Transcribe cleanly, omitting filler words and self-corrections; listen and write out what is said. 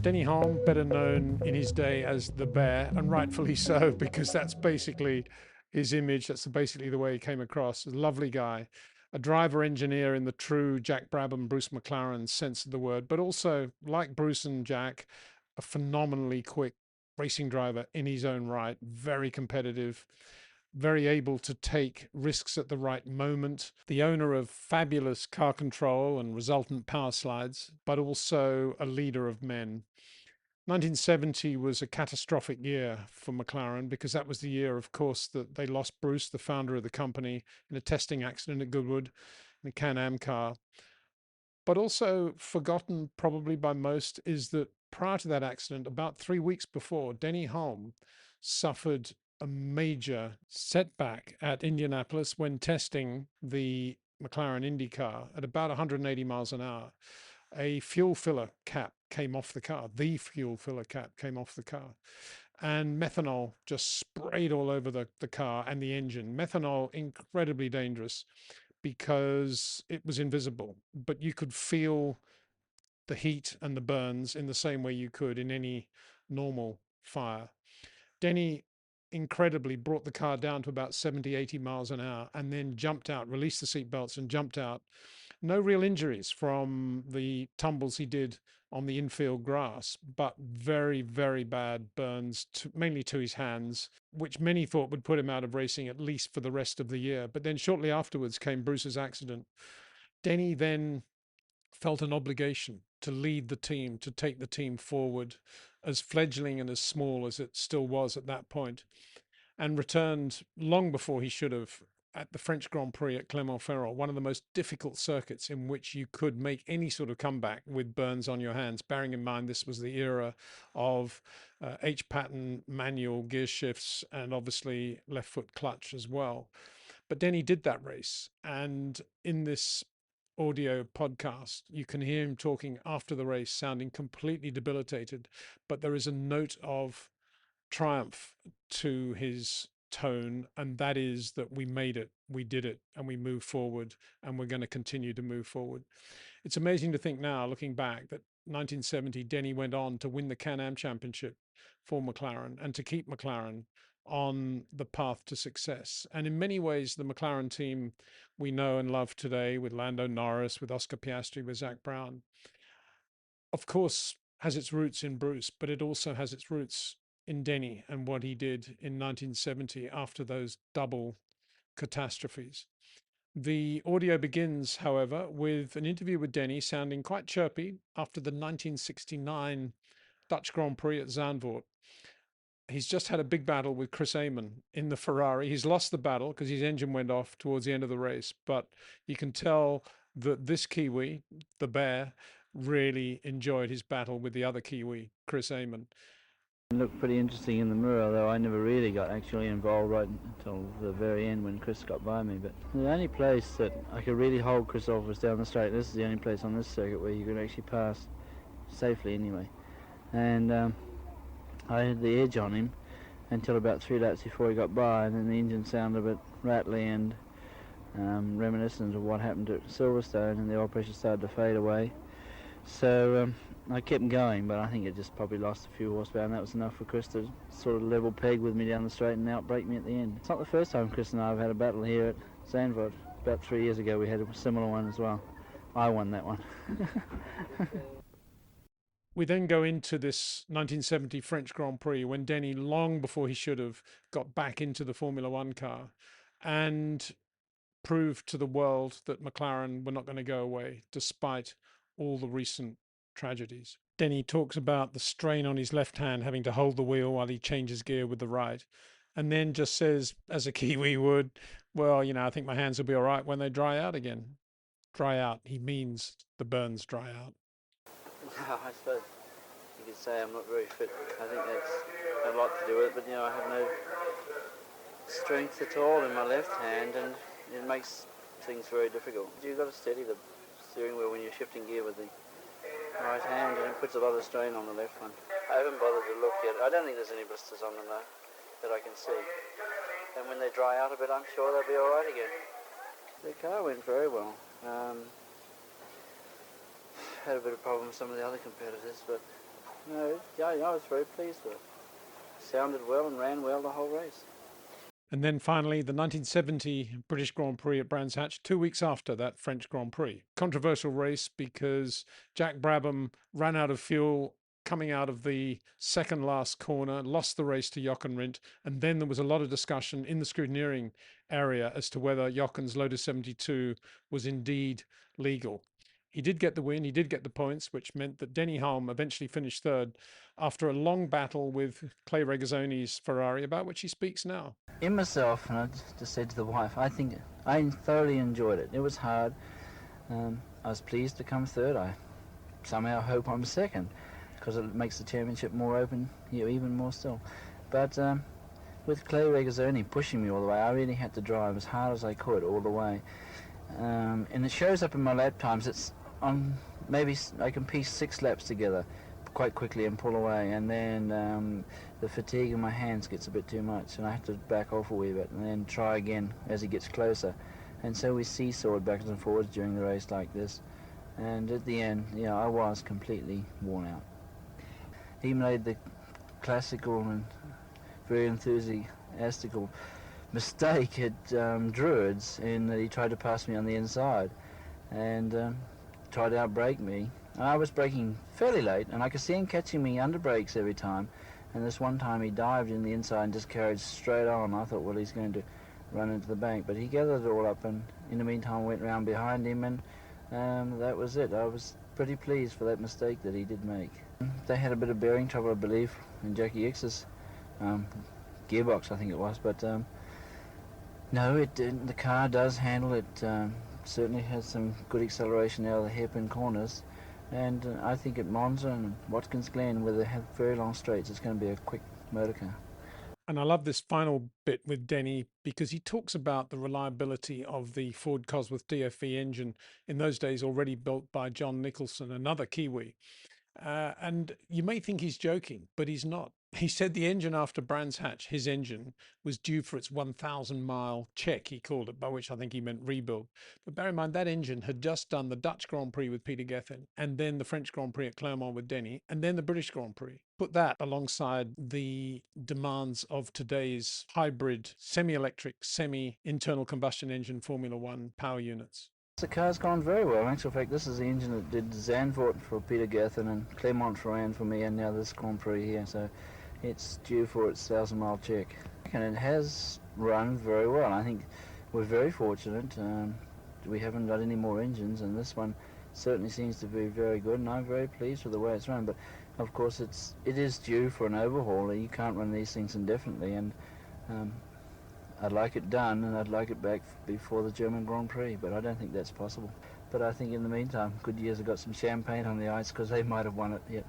Denny Hulme, better known in his day as the Bear, and rightfully so, because that's basically his image. That's basically the way he came across. A lovely guy, a driver engineer in the true Jack Brabham, Bruce McLaren sense of the word, but also, like Bruce and Jack, a phenomenally quick racing driver in his own right, very competitive, very able to take risks at the right moment, the owner of fabulous car control and resultant power slides, but also a leader of men. 1970 was a catastrophic year for McLaren because that was the year, of course, that they lost Bruce, the founder of the company, in a testing accident at Goodwood in a Can-Am car. But also forgotten probably by most is that prior to that accident, about 3 weeks before, Denny Hulme suffered a major setback at Indianapolis when testing the McLaren Indy car at about 180 miles an hour. A fuel filler cap came off the car. The fuel filler cap came off the car. And methanol just sprayed all over the car and the engine. Methanol, incredibly dangerous because it was invisible, but you could feel the heat and the burns in the same way you could in any normal fire. Denny incredibly brought the car down to about 70, 80 miles an hour and then jumped out, released the seatbelts and jumped out. No real injuries from the tumbles he did on the infield grass, but very, very bad burns, mainly to his hands, which many thought would put him out of racing at least for the rest of the year. But then shortly afterwards came Bruce's accident. Denny then felt an obligation to lead the team, to take the team forward, as fledgling and as small as it still was at that point, and returned long before he should have at the French Grand Prix at Clermont, one of the most difficult circuits in which you could make any sort of comeback with burns on your hands, bearing in mind this was the era of H-pattern manual gear shifts and obviously left foot clutch as well. But Denny did that race, and in this audio podcast, you can hear him talking after the race, sounding completely debilitated, but there is a note of triumph to his tone, and that is that we made it, we did it, and we moved forward, and we're going to continue to move forward. It's amazing to think now, looking back, that 1970 Denny went on to win the Can-Am Championship for McLaren and to keep McLaren on the path to success. And in many ways, the McLaren team we know and love today, with Lando Norris, with Oscar Piastri, with Zak Brown, of course, has its roots in Bruce, but it also has its roots in Denny and what he did in 1970 after those double catastrophes. The audio begins, however, with an interview with Denny sounding quite chirpy after the 1969 Dutch Grand Prix at Zandvoort. He's just had a big battle with Chris Amon in the Ferrari. He's lost the battle because his engine went off towards the end of the race, but you can tell that this Kiwi, the Bear, really enjoyed his battle with the other Kiwi, Chris Amon. It looked pretty interesting in the mirror, though I never really got actually involved right until the very end when Chris got by me. But the only place that I could really hold Chris off was down the straight. This is the only place on this circuit where you could actually pass safely anyway. And I had the edge on him until about 3 laps before he got by, and then the engine sounded a bit rattly and reminiscent of what happened at Silverstone, and the oil pressure started to fade away. So I kept going, but I think it just probably lost a few horsepower, and that was enough for Chris to sort of level peg with me down the straight and outbrake me at the end. It's not the first time Chris and I have had a battle here at Zandvoort. About 3 years ago we had a similar one as well. I won that one. We then go into this 1970 French Grand Prix when Denny, long before he should have, got back into the Formula One car and proved to the world that McLaren were not going to go away despite all the recent tragedies. Denny talks about the strain on his left hand, having to hold the wheel while he changes gear with the right, and then just says, as a Kiwi would, well, I think my hands will be all right when they dry out again. Dry out, he means the burns dry out. I suppose you could say I'm not very fit. I think that's a lot to do with it, but I have no strength at all in my left hand, and it makes things very difficult. You've got to steady the steering wheel when you're shifting gear with the right hand, and it puts a lot of strain on the left one. I haven't bothered to look yet. I don't think there's any blisters on them though, that I can see. And when they dry out a bit, I'm sure they'll be all right again. The car went very well. Had a bit of problem with some of the other competitors, but No, yeah, I was very pleased with it. Sounded well and ran well the whole race. And then finally, the 1970 British Grand Prix at Brands Hatch, 2 weeks after that French Grand Prix. Controversial race because Jack Brabham ran out of fuel coming out of the second last corner, lost the race to Jochen Rindt, and then there was a lot of discussion in the scrutineering area as to whether Jochen's Lotus 72 was indeed legal. He did get the win, he did get the points, which meant that Denny Hulme eventually finished third after a long battle with Clay Regazzoni's Ferrari, about which he speaks now. In myself, and I just said to the wife, I think I thoroughly enjoyed it. It was hard. I was pleased to come third. I somehow hope I'm second, because it makes the championship more open, even more still. But with Clay Regazzoni pushing me all the way, I really had to drive as hard as I could all the way. And it shows up in my lap times. It's on, maybe I can piece 6 laps together quite quickly and pull away, and then the fatigue in my hands gets a bit too much, and I have to back off a wee bit and then try again as he gets closer. And so we seesawed backwards and forwards during the race like this, and at the end, I was completely worn out. He made the classical and very enthusiastical mistake at Druids in that he tried to pass me on the inside and tried to outbrake me. I was braking fairly late, and I could see him catching me under brakes every time. And this one time he dived in the inside and just carried straight on. I thought, well, he's going to run into the bank. But he gathered it all up, and in the meantime went round behind him, and that was it. I was pretty pleased for that mistake that he did make. They had a bit of bearing trouble, I believe, in Jackie X's gearbox, I think it was. But no, it didn't. The car does handle it. Certainly has some good acceleration out of the hairpin corners. And I think at Monza and Watkins Glen, where they have very long straights, it's going to be a quick motor car. And I love this final bit with Denny because he talks about the reliability of the Ford Cosworth DFE engine, in those days already built by John Nicholson, another Kiwi. And you may think he's joking, but he's not. He said the engine after Brands Hatch, his engine, was due for its 1,000-mile check, he called it, by which I think he meant rebuild. But bear in mind, that engine had just done the Dutch Grand Prix with Peter Gethin, and then the French Grand Prix at Clermont with Denny, and then the British Grand Prix. Put that alongside the demands of today's hybrid, semi-electric, semi-internal combustion engine Formula One power units. The car's gone very well. In actual fact, this is the engine that did Zandvoort for Peter Gethin and Clermont Ferrari for me, and now this Grand Prix here. So it's due for its 1,000-mile check. And it has run very well. I think we're very fortunate. We haven't got any more engines, and this one certainly seems to be very good, and I'm very pleased with the way it's run. But of course, it is due for an overhaul. You can't run these things indefinitely, and I'd like it done, and I'd like it back before the German Grand Prix, but I don't think that's possible. But I think in the meantime, Goodyear's have got some champagne on the ice because they might have won it yet.